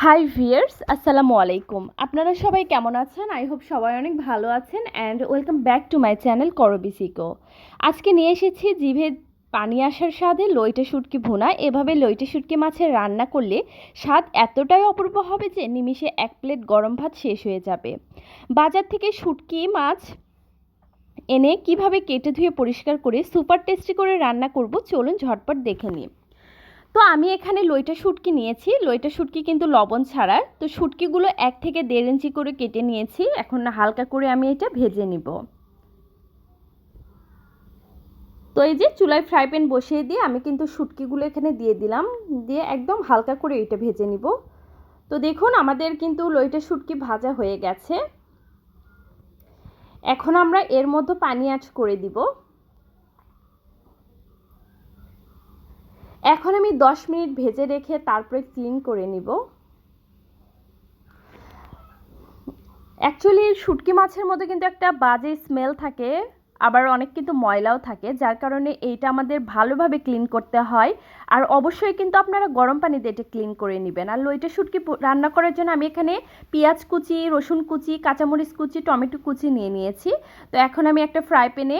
High viewers, আসসালামু আলাইকুম। আপনারা সবাই কেমন আছেন? আই হোপ সবাই অনেক ভালো আছেন and welcome back to my channel করবিসিকো। আজকে নিয়ে এসেছি জিভে পানি আসার স্বাদে লইটে শুটকি ভুনা। এভাবে লইটে শুটকি মাছের রান্না করলে স্বাদ এতটাই অপূর্ব হবে যে নিমিষে এক প্লেট গরম ভাত শেষ হয়ে যাবে। বাজার থেকে শুটকি মাছ এনে কিভাবে কেটে ধুয়ে পরিষ্কার করে সুপার টেস্টি করে রান্না করব, চলুন ঝটপট দেখে নিই। তো আমি এখানে লইটা শুটকি নিয়েছি। লইটা শুটকি কিন্তু লবণ ছাড়া। তো শুটকিগুলো 1 থেকে 1.5 ইঞ্চি করে কেটে নিয়েছি। এখন হালকা করে আমি এটা ভেজে নিব। তো এই যে চুলায় ফ্রাই প্যান বসিয়ে দিয়ে আমি কিন্তু শুটকিগুলো এখানে দিয়ে দিলাম, দিয়ে একদম হালকা করে এটা ভেজে নিব। তো দেখুন আমাদের কিন্তু লইটা শুটকি ভাজা হয়ে গেছে। এখন আমরা এর মধ্যে পানি অ্যাড করে দিব। এখন আমি 10 মিনিট ভেজে রেখে তারপরে ক্লিন করে নিব। অ্যাকচুয়ালি শুটকি মাছের মধ্যে কিন্তু একটা বাজে স্মেল থাকে, আবার অনেক কিন্তু ময়লাও থাকে, যার কারণে এইটা আমাদের ভালোভাবে ক্লিন করতে হয়। আর অবশ্যই কিন্তু আপনারা গরম পানি দিয়ে এটা ক্লিন করে নেবেন। আর লইটা শুটকি রান্না করার জন্য আমি এখানে পেঁয়াজ কুচি, রসুন কুচি, কাঁচামরিচ কুচি, টমেটো কুচি নিয়ে নিয়েছি। তো এখন আমি একটা ফ্রাই প্যানে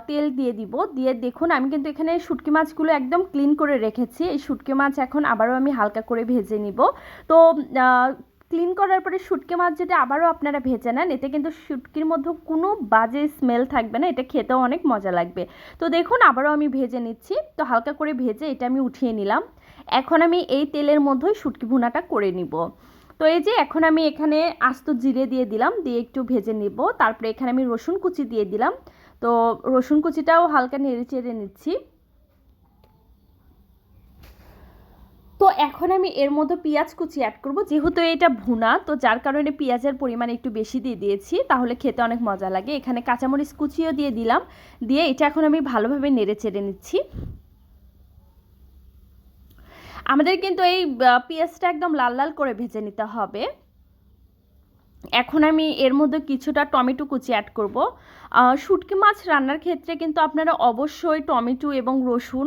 তেল দিয়ে দিব। দিয়ে দেখুন আমি কিন্তু এখানে শুটকি মাছগুলো একদম ক্লিন করে রেখেছি। এই শুটকি মাছ এখন আবারও আমি হালকা করে ভেজে নিব। তো ক্লিন করার পরে শুটকি মাছ যদি আবারও আপনারা ভেজে নেন, এতে কিন্তু শুটকির মধ্যে কোনো বাজে স্মেল থাকবে না, এটা খেতেও অনেক মজা লাগবে। তো দেখুন আবারও আমি ভেজে নিচ্ছি। তো হালকা করে ভেজে এটা আমি উঠিয়ে নিলাম। এখন আমি এই তেলের মধ্যেই শুটকি ভুনাটা করে নিব। তো এই যে এখন আমি এখানে আস্ত জিরে দিয়ে দিলাম, দিয়ে একটু ভেজে নিব। তারপরে এখানে আমি রসুন কুচি দিয়ে দিলাম। তো রসুন কুচিটাও হালকা নেড়ে চেড়ে নিচ্ছি। তো এখন আমি এর মধ্যে পেঁয়াজ কুচি অ্যাড করব, যেহেতু এটা ভুনা, তো যার কারণে পেঁয়াজের পরিমাণ একটু বেশি দিয়ে দিয়েছি, তাহলে খেতে অনেক মজা লাগে। এখানে কাঁচামরিচ কুচিও দিয়ে দিলাম, দিয়ে এটা এখন আমি ভালোভাবে নেড়ে চেড়ে নিচ্ছি। আমাদের কিন্তু এই পেঁয়াজটা একদম লাল লাল করে ভেজে নিতে হবে। এখন আমি এর মধ্যে কিছুটা টমেটো কুচি অ্যাড করব। শুটকি মাছ রান্নার ক্ষেত্রে কিন্তু আপনারা অবশ্যই টমেটো এবং রসুন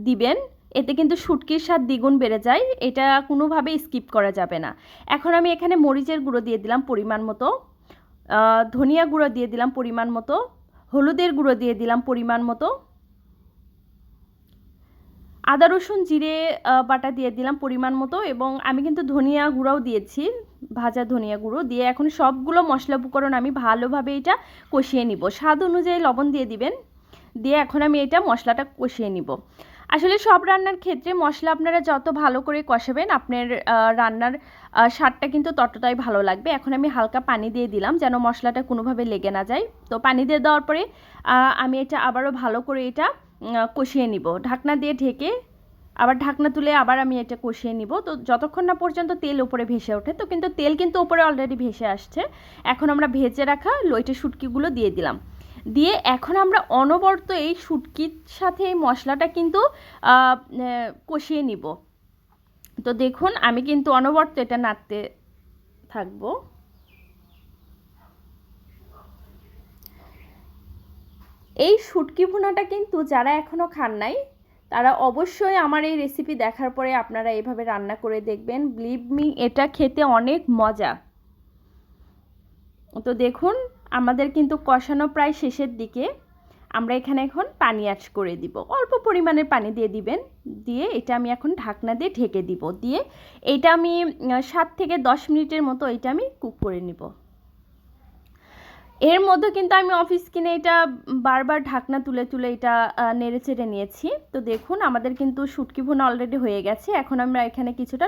দিবেন, এতে কিন্তু শুটকির স্বাদ দ্বিগুণ বেড়ে যায়, এটা কোনোভাবেই স্কিপ করা যাবে না। এখন আমি এখানে মরিচের গুঁড়ো দিয়ে দিলাম পরিমাণ মতো, ধনিয়া গুঁড়ো দিয়ে দিলাম পরিমাণ মতো, হলুদের গুঁড়ো দিয়ে দিলাম পরিমাণ মতো, আদা রসুন জিরে বাটা দিয়ে দিলাম পরিমাণ মতো, এবং আমি কিন্তু ধনিয়া গুঁড়োও দিয়েছি, ভাজা ধনিয়া গুঁড়ো দিয়ে। এখন সবগুলো মশলা উপকরণ আমি ভালোভাবে এটা কষিয়ে নিব। স্বাদ অনুযায়ী লবণ দিয়ে দিবেন, দিয়ে এখন আমি এটা মশলাটা কষিয়ে নিব। আসলে সব রান্নার ক্ষেত্রে মশলা আপনারা যত ভালো করে কষাবেন, আপনার রান্নার স্বাদটা কিন্তু ততটাই ভালো লাগবে। এখন আমি হালকা পানি দিয়ে দিলাম যেন মশলাটা কোনোভাবে লেগে না যায়। তো পানি দিয়ে দেওয়ার পরে আমি এটা আবারও ভালো করে এটা কষিয়ে নিব, ঢাকনা দিয়ে ঢেকে আবার ঢাকনা তুলে আবার আমি এটা কষিয়ে নিব। তো যতক্ষণ না পর্যন্ত তেল উপরে ভেসে ওঠে, তো কিন্তু তেল কিন্তু উপরে অলরেডি ভেসে আসছে। এখন আমরা ভেজে রাখা লইটে শুটকিগুলো দিয়ে দিলাম, দিয়ে এখন আমরা অনবরত এই শুটকির সাথে এই মশলাটা কিন্তু কষিয়ে নিব। তো দেখুন আমি কিন্তু অনবরত এটা নাড়তে থাকবো। এই শুটকি ভুনাটা কিন্তু যারা এখনও খান নাই, তারা অবশ্যই আমার এই রেসিপি দেখার পরে আপনারা এভাবে রান্না করে দেখবেন। বিলিভ মি, এটা খেতে অনেক মজা। তো দেখুন আমাদের কিন্তু কষানো প্রায় শেষের দিকে। আমরা এখানে এখন পানি অ্যাড করে দিব, অল্প পরিমাণের পানি দিয়ে দিবেন। দিয়ে এটা আমি এখন ঢাকনা দিয়ে ঢেকে দিব, দিয়ে এটা আমি 7 থেকে 10 মিনিটের মতো এটা আমি কুক করে নিব। এর মধ্যে কিন্তু আমি অফিস কিনে এটা বারবার ঢাকনা তুলে তুলে এটা নেড়ে চেড়ে নিয়েছি। তো দেখুন আমাদের কিন্তু শুটকি ভুনা অলরেডি হয়ে গেছে। এখন আমরা এখানে কিছুটা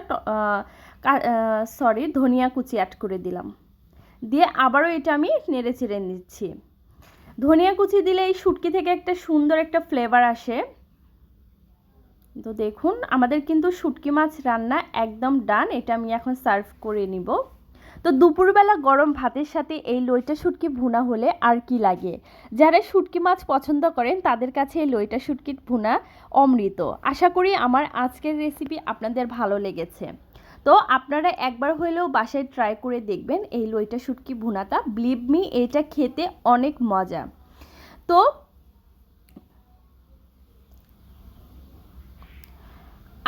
ধনিয়া কুচি অ্যাড করে দিলাম, দিয়ে আবারও এটা আমি নেড়ে চেড়ে নিচ্ছি। ধনিয়া কুচি দিলে এই শুটকি থেকে একটা সুন্দর একটা ফ্লেভার আসে। তো দেখুন আমাদের কিন্তু শুটকি মাছ রান্না একদম ডান, এটা আমি এখন সার্ভ করে নিব। তো দুপুরবেলা গরম ভাতের সাথে এই লইটা শুটকি ভুনা হলে আর কি লাগে। যারা শুটকি মাছ পছন্দ করেন তাদের কাছে এই লইটা শুটকির ভুনা অমৃত। আশা করি আমার আজকের রেসিপি আপনাদের ভালো লেগেছে। তো আপনারা একবার হলেও বাসায় ট্রাই করে দেখবেন এই লইটা শুটকি ভুনাটা। বিলিভ মি, এটা খেতে অনেক মজা। তো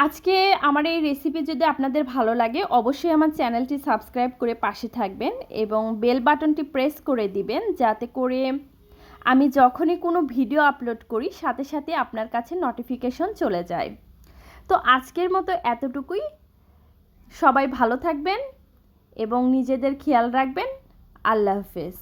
আজকে আমার এই রেসিপি যদি আপনাদের ভালো লাগে অবশ্যই আমার চ্যানেলটি সাবস্ক্রাইব করে পাশে থাকবেন এবং বেল বাটনটি প্রেস করে দিবেন, যাতে করে আমি যখনই কোনো ভিডিও আপলোড করি সাথে সাথে আপনার কাছে নোটিফিকেশন চলে যায়। তো আজকের মতো এতটুকুই। সবাই ভালো থাকবেন এবং নিজেদের খেয়াল রাখবেন। আল্লাহ হাফেজ।